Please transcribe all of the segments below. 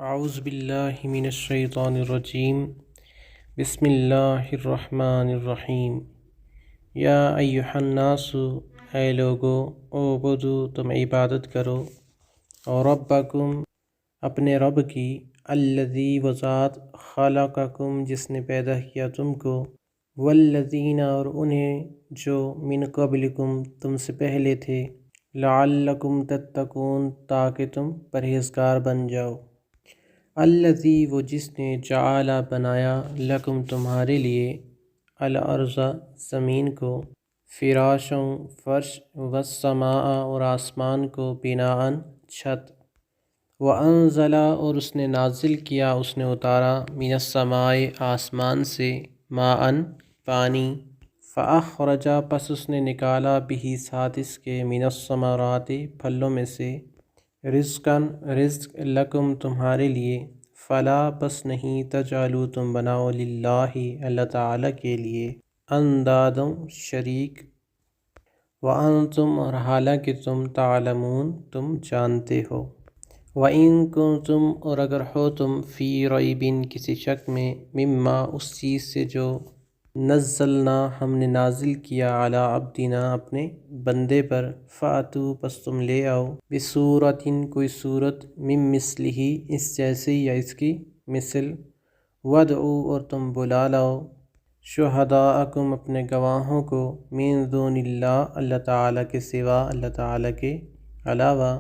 اعوذ باللہ من الشیطان الرجیم بسم اللہ الرحمن الرحیم یا ایہا الناس، اے لوگو، اعبدو، تم عبادت کرو، اور ربکم، اپنے رب کی، الذی، وہ ذات، خلقکم، جس نے پیدا کیا تم کو، والذین، اور انہیں جو من قبلکم، تم سے پہلے تھے، لعلکم تتقون، تاکہ تم پرہیزگار بن جاؤ۔ الذی، وہ جس نے، جعل، بنایا، لکم، تمہارے لیے، الارض، زمین کو، فراشا، فرش، والسماء، اور آسمان کو، بناء، چھت، وانزل، اور اس نے نازل کیا، اس نے اتارا، من السماء، آسمان سے، ماء، پانی، فاخرج، پس اس نے نکالا، بہ، ساتھ اس کے، من الثمرات، پھلوں میں سے، رزقاً، رزق، لکم، تمہارے لیے، فلا، پس نہیں، تجعلوا، تم بناؤ، للہ، اللہ تعالیٰ کے لیے، اندادا، شریک، وانتم، اور حالانکہ تم، تعلمون، تم جانتے ہو، وَإِن كُنتُمْ، اور اگر ہو تم، فی ریب، کسی شک میں، مما، اس چیز سے جو، نزلنا، ہم نے نازل کیا، علی عبدنا، اپنے بندے پر، فأتوا، پس تم لے آؤ، بسورۃ، کوئی صورت، من مثلہ، اس جیسی یا اس کی مثل، وادعوا، اور تم بلا لاؤ، شہداءکم، اپنے گواہوں کو، من دون اللہ، اللہ تعالیٰ کے سوا، اللہ تعالیٰ کے علاوہ،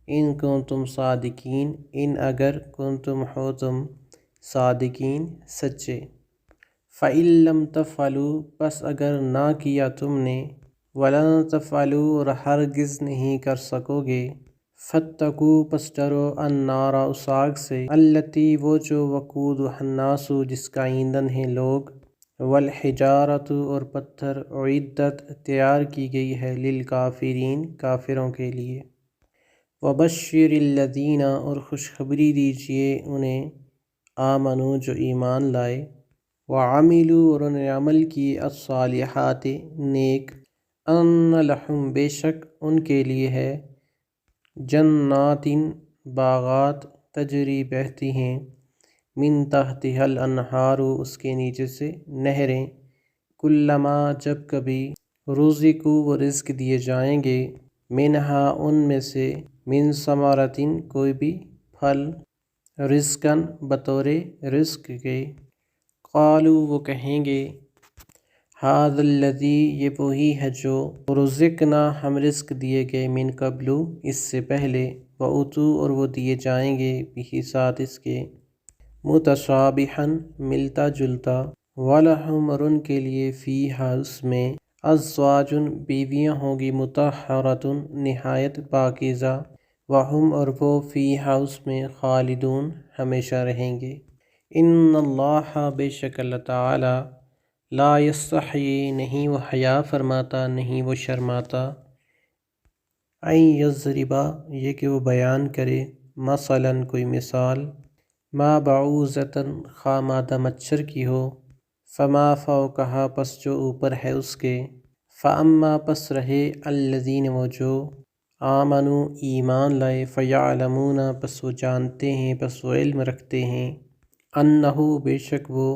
ان کنتم صادقین، ان اگر، کنتم، ہو تم، صادقین، سچے، فَإِن لَّمْ تَفْعَلُوا، پس اگر نہ کیا تم نے، وَلَن تَفْعَلُوا، اور ہرگز نہیں کر سکو گے، فَاتَّقُوا، پس ڈرو، النَّارَ، اس آگ سے، الَّتِی، وہ جو، وقودھا النَّاسُ، جس کا ایندھن ہے لوگ، والحجارۃ، اور پتھر، اعدت، تیار کی گئی ہے، للکافرین، کافروں کے لیے، وبشر الذین، اور خوشخبری دیجئے انہیں، آمنوا، جو ایمان لائے، وعملوا، اور انہیں عمل کی، الصالحات، نیک، ان لہم، بے شک ان کے لیے ہے، جنات، باغات، تجری، بہتی ہیں، من تحتها الانہار، اس کے نیچے سے نہریں، کلما، جب کبھی، رزقوا، وہ رزق دیے جائیں گے، منہا، ان میں سے، من ثمرۃ، کوئی بھی پھل، رزقاً، بطور رزق کے، قالوا، وہ کہیں گے، ھذا الذی، یہ وہی ہے جو، رزقنا، ہم رزق دیے گئے، من قبل، اس سے پہلے، واتوا، اور وہ دیے جائیں گے، بہ، ساتھ اس کے، متشابہا، ملتا جلتا، ولہم، اور ان کے لیے، فیہا، اس میں، ازواج، بیویاں ہوں گی، مطہرۃ، نہایت پاکیزہ، وہم، اور وہ، فیہا، اس میں، خالدون، ہمیشہ رہیں گے، ان اللہ، بے شک اللہ تعالی، لا یستحیی، نہیں وہ حیا فرماتا، نہیں وہ شرماتا، ان یضرب، یہ کہ وہ بیان کرے، مثلاً، کوئی مثال، ما بعوضۃ، خواہ مادہ مچھر کی ہو، فما فوقہا، پس جو اوپر ہے اس کے، فاما، پس رہے، الذین، وہ جو، آمنوا، ایمان لائے، فیعلمون، پس وہ جانتے ہیں، پس وہ علم رکھتے ہیں، انہ، بے شک وہ،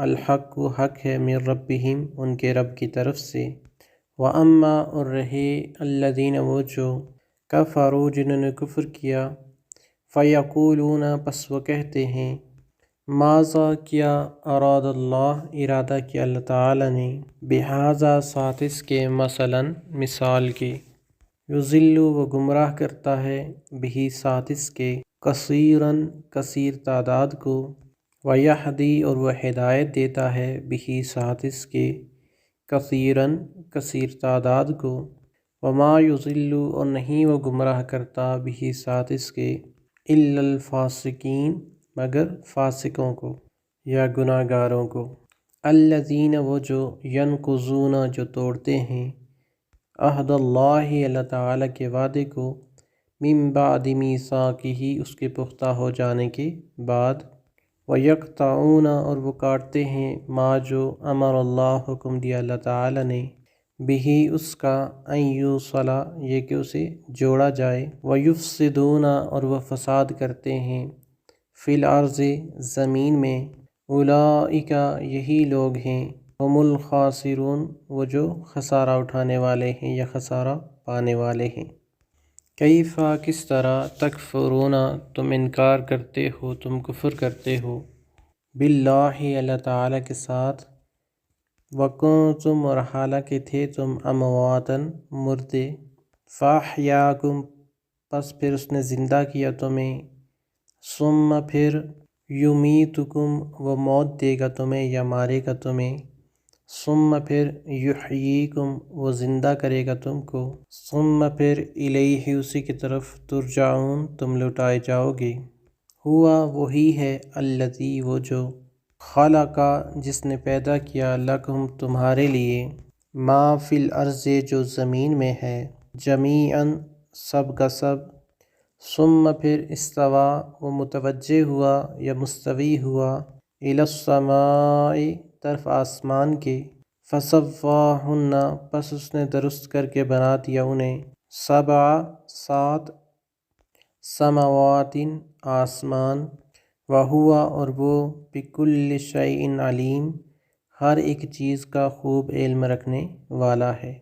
الحق، وہ حق ہے، من ربہم، ان کے رب کی طرف سے، واما، اور رہے، الذین، وہ جو، کفروا، جنہوں نے کفر کیا، فیقولون، پس وہ کہتے ہیں، ماذا، کیا، اراد اللہ، ارادہ کیا اللہ تعالی نے، بہذا، ساتھ اس کے، مثلاً، مثال کے، یضل، وہ گمراہ کرتا ہے، بہ، ساتھ اس کے، کثیراً، کثیر تعداد کو، ویہدی، اور وہ ہدایت دیتا ہے، بہ، ساتھ اس کے، کثیراً، کثیر تعداد کو، وما یضل، اور نہیں وہ گمراہ کرتا، بہ، ساتھ اس کے، الا الفاسقین، مگر فاسقوں کو، یا گناہ گاروں کو، الذین، وہ جو، ینقضون، جو توڑتے ہیں، عہد اللہ، اللہ تعالیٰ کے وعدے کو، من بعد میثاقہ، اس کے پختہ ہو جانے کے بعد، ویقطعون، اور وہ کاٹتے ہیں، ما، جو، امر اللہ، حکم دیا اللہ تعالیٰ نے، بہ، اس کا، ان یوصل، یہ کہ اسے جوڑا جائے، ویفسدون، اور وہ فساد کرتے ہیں، فی الارض زمین میں، اولئک یہی لوگ ہیں، ہم الخاسرون وہ جو خسارہ اٹھانے والے ہیں یا خسارہ پانے والے ہیں۔ کیفا کس طرح، تکفرون تم انکار کرتے ہو، تم کفر کرتے ہو، باللہ اللہ تعالیٰ کے ساتھ، وکنتم اور حالانکہ تھے تم امواتن مردے، فاحیاکم پس پھر اس نے زندہ کیا تمہیں، ثم پھر یمیتکم وہ موت دے گا تمہیں یا مارے گا تمہیں، ثم پھر یحییکم وہ زندہ کرے گا تم کو، ثم پھر الیہ اسی کی طرف ترجعون تم لوٹائے جاؤ گے۔ ہوا وہی ہے، الذی وہ جو، خلقا جس نے پیدا کیا، لکم تمہارے لیے، ما فی الارض جو زمین میں ہے، جمیعاً سب کا سب، ثم پھر استوا وہ متوجہ ہوا یا مستوی ہوا، الی السماء طرف آسمان کے، فسواہن پس اس نے درست کر کے بنا دیا انہیں، سبع سات سماوات آسمان، وہوا اور وہ بکل شیء علیم ہر ایک چیز کا خوب علم رکھنے والا ہے۔